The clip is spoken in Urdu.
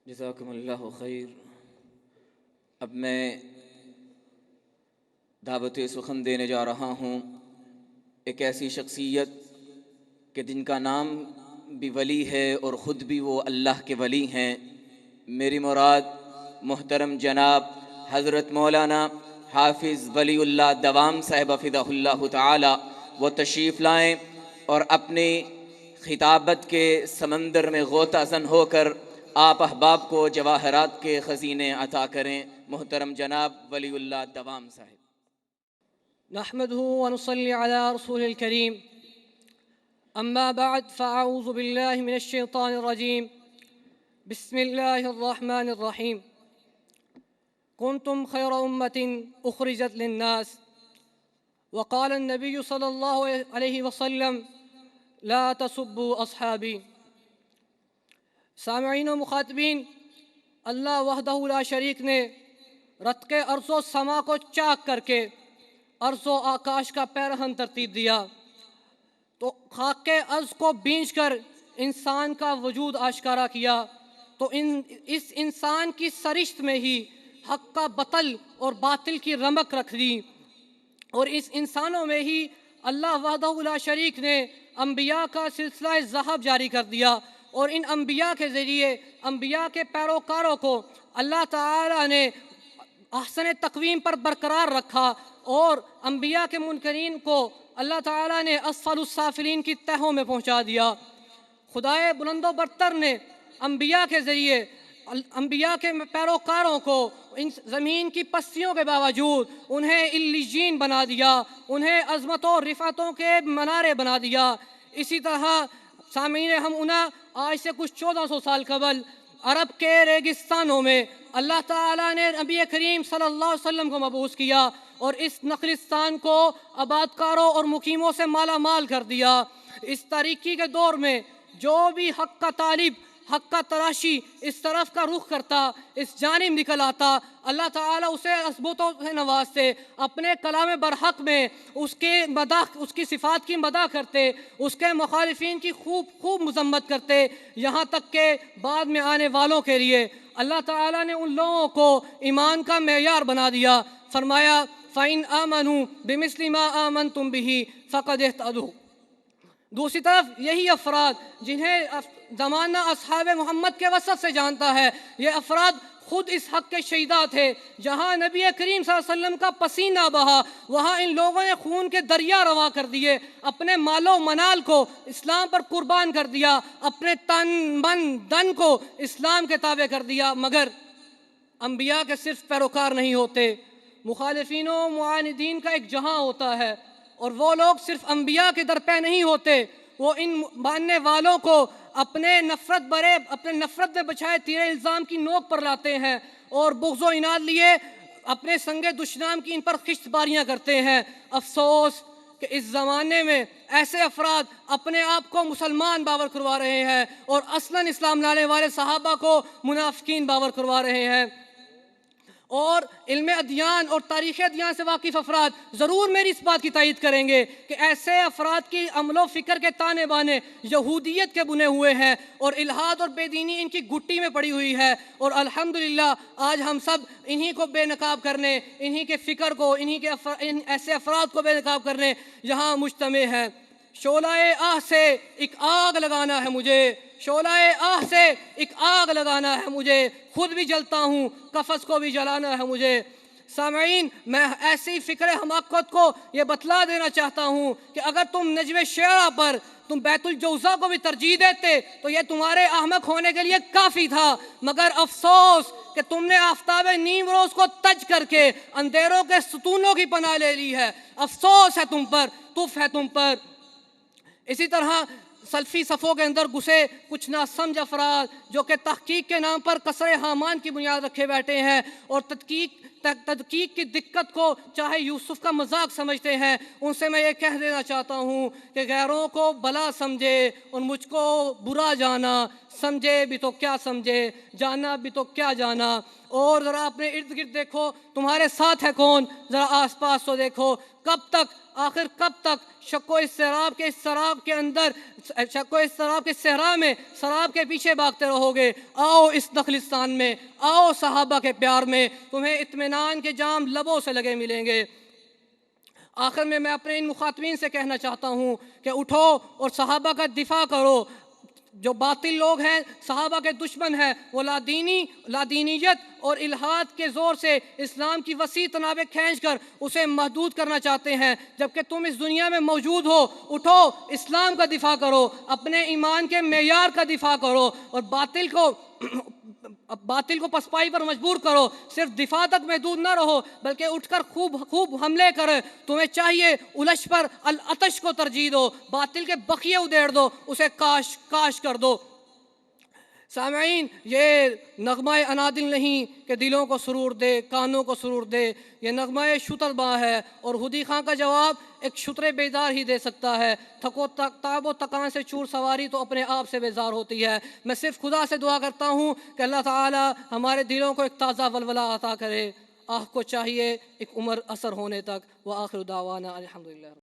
جزاکم اللہ خیر۔ اب میں دعوت سخن دینے جا رہا ہوں ایک ایسی شخصیت کہ جن کا نام بھی ولی ہے اور خود بھی وہ اللہ کے ولی ہیں۔ میری مراد محترم جناب حضرت مولانا حافظ ولی اللہ دوام صاحب حفظہ اللہ تعالی، وہ تشریف لائیں اور اپنی خطابت کے سمندر میں غوطہ زن ہو کر آپ احباب کو جواہرات کے خزینے عطا کریں۔ محترم جناب ولی اللہ دوام صاحب۔ نحمده ونصلي على رسول الكريم، أما بعد فأعوذ بالله من الشيطان الرجيم، بسم الله الرحمن الرحيم. كنتم خير أمة أخرجت للناس، وقال النبي صلى الله عليه وسلم لا تسبوا أصحابي. سامعین و مخاطبین، اللہ وحدہ لا شریک نے رتق ارض و سما کو چاک کر کے ارض و آکاش کا پیرہن ترتیب دیا تو خاک ارض کو بینچ کر انسان کا وجود آشکارا کیا، تو اس انسان کی سرشت میں ہی حق کا بطل اور باطل کی رمق رکھ دی، اور اس انسانوں میں ہی اللہ وحدہ لا شریک نے انبیاء کا سلسلہ ذہب جاری کر دیا، اور ان انبیاء کے ذریعے انبیاء کے پیروکاروں کو اللہ تعالی نے احسن تقویم پر برقرار رکھا، اور انبیاء کے منکرین کو اللہ تعالی نے اسفل السافلین کی تہوں میں پہنچا دیا۔ خدائے بلند و برتر نے انبیاء کے ذریعے انبیاء کے پیروکاروں کو ان زمین کی پستیوں کے باوجود انہیں علیین بنا دیا، انہیں عظمت و رفعتوں کے منارے بنا دیا۔ اسی طرح سامعین ہم آج سے کچھ 1400 سال قبل عرب کے ریگستانوں میں اللہ تعالیٰ نے نبی کریم صلی اللہ علیہ وسلم کو مبعوث کیا اور اس نخلستان کو آبادکاروں اور مقیموں سے مالا مال کر دیا۔ اس تاریکی کے دور میں جو بھی حق کا طالب، حق کا تراشی اس طرف کا رخ کرتا، اس جانب نکل آتا، اللہ تعالیٰ اسے عصبتوں سے نوازتے، اپنے کلام برحق میں اس کی صفات کی مدح کرتے، اس کے مخالفین کی خوب مذمت کرتے، یہاں تک کہ بعد میں آنے والوں کے لیے اللہ تعالیٰ نے ان لوگوں کو ایمان کا معیار بنا دیا۔ فرمایا فَإِنْ آمَنُوا بِمِثْلِ مَا آمَنْتُمْ بِهِ فَقَدِ اهْتَدَوْا۔ دوسری طرف یہی افراد جنہیں زمانہ اصحاب محمد کے وسط سے جانتا ہے، یہ افراد خود اس حق کے شہیداء تھے۔ جہاں نبی کریم صلی اللہ علیہ وسلم کا پسینہ بہا، وہاں ان لوگوں نے خون کے دریا روا کر دیے، اپنے مال و منال کو اسلام پر قربان کر دیا، اپنے تن من دن کو اسلام کے تابع کر دیا۔ مگر انبیاء کے صرف پیروکار نہیں ہوتے، مخالفین و معاندین کا ایک جہاں ہوتا ہے، اور وہ لوگ صرف انبیاء کے در پہ نہیں ہوتے، وہ ان ماننے والوں کو اپنے نفرت میں بچھائے تیر الزام کی نوک پر لاتے ہیں، اور بغض و عناد لیے اپنے سنگ دشنام کی ان پر خشت باریاں کرتے ہیں۔ افسوس کہ اس زمانے میں ایسے افراد اپنے آپ کو مسلمان باور کروا رہے ہیں اور اصلاً اسلام لانے والے صحابہ کو منافقین باور کروا رہے ہیں۔ اور علم ادیان اور تاریخ ادیان سے واقف افراد ضرور میری اس بات کی تائید کریں گے کہ ایسے افراد کی عمل و فکر کے تانے بانے یہودیت کے بنے ہوئے ہیں، اور الحاد اور بے دینی ان کی گھٹی میں پڑی ہوئی ہے، اور الحمدللہ آج ہم سب انہی کو بے نقاب کرنے، انہی کے فکر کو، ایسے افراد کو بے نقاب کرنے یہاں مجتمع ہیں۔ شعلہ آہ سے ایک آگ لگانا ہے مجھے، شعلہ آہ سے ایک آگ لگانا ہے مجھے، خود بھی جلتا ہوں، قفس کو بھی جلانا ہے مجھے۔ سامعین، میں ایسی فکر حماقت کو یہ بتلا دینا چاہتا ہوں کہ اگر تم نجم شعرا پر تم بیت الجوزا کو بھی ترجیح دیتے تو یہ تمہارے احمق ہونے کے لیے کافی تھا، مگر افسوس کہ تم نے آفتاب نیم روز کو تج کر کے اندھیروں کے ستونوں کی پناہ لے لی ہے۔ افسوس ہے تم پر، تف ہے تم پر۔ اسی طرح سلفی صفوں کے اندر گھسے کچھ ناسمجھ افراد جو کہ تحقیق کے نام پر قصر حامان کی بنیاد رکھے بیٹھے ہیں، اور تدقیق کی دقت کو چاہے یوسف کا مذاق سمجھتے ہیں، ان سے میں یہ کہہ دینا چاہتا ہوں کہ غیروں کو بلا سمجھے اور مجھ کو برا جانا، سمجھے بھی تو کیا سمجھے، جانا بھی تو کیا جانا۔ اور ذرا اپنے ارد گرد دیکھو تمہارے ساتھ ہے کون، ذرا آس پاس تو دیکھو. کب تک، آخر کب تک شک و اضطراب کے اس سراب کے اندر، شک و اضطراب کے صحرا میں سراب کے پیچھے بھاگتے رہو گے؟ آؤ اس نخلستان میں، آؤ صحابہ کے پیار میں، تمہیں اطمینان کے جام لبوں سے لگے ملیں گے. آخر میں اپنے ان مخاطبین سے کہنا چاہتا ہوں کہ اٹھو اور صحابہ کا دفاع کرو. جو باطل لوگ ہیں، صحابہ کے دشمن ہیں، وہ لادینیت اور الحاد کے زور سے اسلام کی وسیع تنابیں کھینچ کر اسے محدود کرنا چاہتے ہیں. جبکہ تم اس دنیا میں موجود ہو، اٹھو اسلام کا دفاع کرو، اپنے ایمان کے معیار کا دفاع کرو اور باطل کو پسپائی پر مجبور کرو. صرف دفاع تک محدود نہ رہو بلکہ اٹھ کر خوب حملے کرے. تمہیں چاہیے الش پر العطش کو ترجیح دو، باطل کے بقیے ادھیڑ دو، اسے کاش کر دو. سامعین، یہ نغمہ انادل نہیں کہ دلوں کو سرور دے، کانوں کو سرور دے، یہ نغمہ شتر باں ہے اور ہدی خاں کا جواب ایک شتر بیدار ہی دے سکتا ہے. تاب و تکان سے چور سواری تو اپنے آپ سے بیزار ہوتی ہے. میں صرف خدا سے دعا کرتا ہوں کہ اللہ تعالی ہمارے دلوں کو ایک تازہ ولولہ عطا کرے. آہ کو چاہیے ایک عمر اثر ہونے تک. وآخر دعوانا الحمدللہ.